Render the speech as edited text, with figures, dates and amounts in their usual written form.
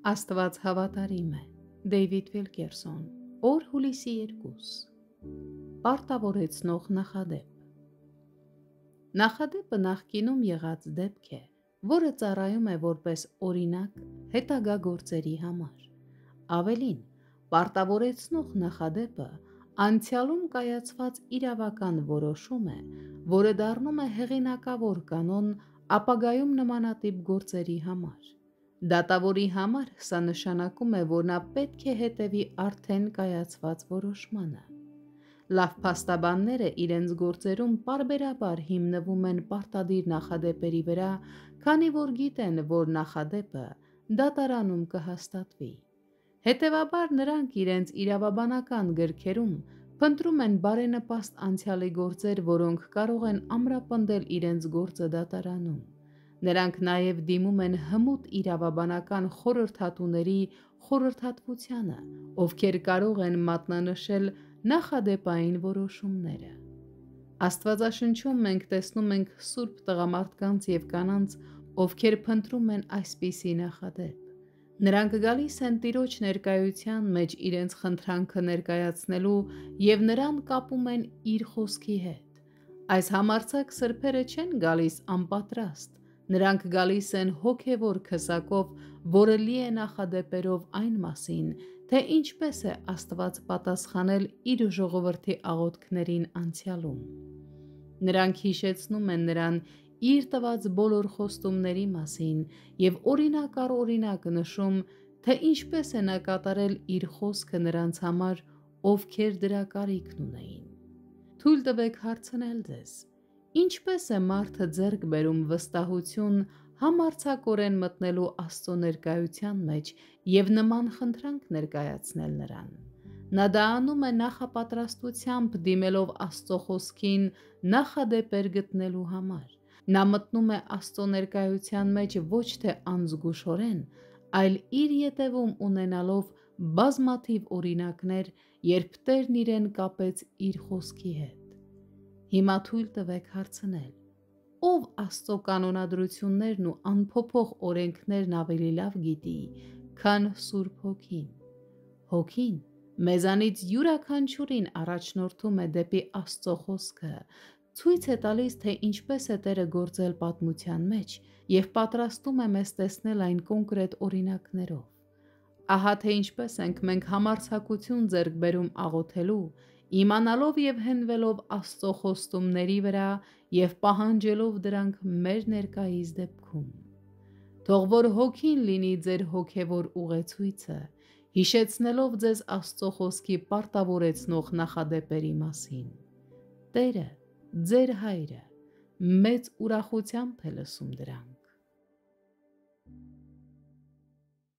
Աստված հավատարիմ է։ Դեյվիդ Վիլկերսոն, օր հուլիսի 2։ Պարտավորեցնող նախադեպ։ Նախադեպը նախկինում եղած դեպք է, որը ծառայում է որպես օրինակ հետագա գործերի համար։ Ավելին, պարտավորեցնող նախադեպը անցյալում կայացված իրավական որոշում է, որը դառնում է հեղինակավոր կանոն ապագայում նմանատիպ գործերի համար։ Դատավորի համար սա նշանակում է, որ նա պետք է հետևի արդեն կայացված որոշմանը։ Լավ փաստաբանները իրենց գործերում պարբերաբար հիմնվում են պարտադիր նախադեպերի վրա, քանի որ գիտեն, որ նախադեպը դատարանում կհաստատվի։ Հետևաբար նրանք իրենց իրավաբանական գրքերում փնտրում են բարենպաստ անցյալի գործեր, որոնք կարող են ամրապնդել իրենց գործը դատարանում։ Նրանք նաև դիմում են հմուտ իրավաբանական խորհրդատուների խորհրդատվությանը, ովքեր կարող են մատնանշել նախադեպային որոշումները։ Աստվածաշնչում մենք տեսնում ենք սուրբ տղամարդկանց և կանանց, ովքեր փնտրում են այսպիսի նախադեպ։ Նրանք գալիս են Տիրոջ ներկայության մեջ իրենց խնդրանքը ներկայացնելու և նրան կապում են իր խոսքի հետ։ Այս համարձակ սրբերը չեն գալիս անպատրաստ, նրանք գալիս են հոգևոր քսակով, որը լի է նախադեպերով այն մասին, թե ինչպես է Աստված պատասխանել իր ժողովրդի աղոթքներին անցյալում։ Նրանք հիշեցնում են նրան իր տված բոլոր խոստումների մասին և օրինակ առ օրինակ նշում, թե ինչպես է նա կատարել իր խոսքը նրանց համար, ովքեր դրա կարիքն ունեին։ Թույլ տվեք հարցնել ձեզ. ինչպես է մարդը ձեռք բերում վստահություն համարձակորեն մտնելու Աստծո ներկայության մեջ և նման խնդրանք ներկայացնել նրան։ Նա դա անում է նախապատրաստությամբ դիմելով Աստծո խոսքին նախադեպեր գտնելու համար։ Նա մտնում է Աստծո ներկայության մեջ ոչ թե անզգուշորեն, այլ իր ետևում ունենալով բազմաթիվ օրինակներ, երբ Տերն իրեն կապեց իր խոսքի հետ։ Հիմա թույլ տվեք հարցնել. ով Աստծո կանոնադրություններն ու անփոփոխ օրենքներն ավելի լավ գիտի, քան Սուրբ Հոգին։ Հոգին մեզանից յուրաքանչյուրին առաջնորդում է դեպի Աստծո խոսքը, ցույց է տալիս, թե ինչպես է Տերը գործել պատմության մեջ և պատրաստում է մեզ տեսնել այն կոնկրետ օրինակներով։ Ահա թե ինչպես ենք մենք համարձակություն ձեռք բերում աղոթելու, իմանալով և հենվելով Աստծո խոստումների վրա և պահանջելով դրանք մեր ներկայիս դեպքում։ Թող որ Հոգին լինի ձեր հոգևոր ուղեցույցը, հիշեցնելով ձեզ Աստծո խոսքի պարտավորեցնող նախադեպերի մասին։ Տերը, ձեր Հայրը, մեծ ուրախությամբ է լսում դրանք։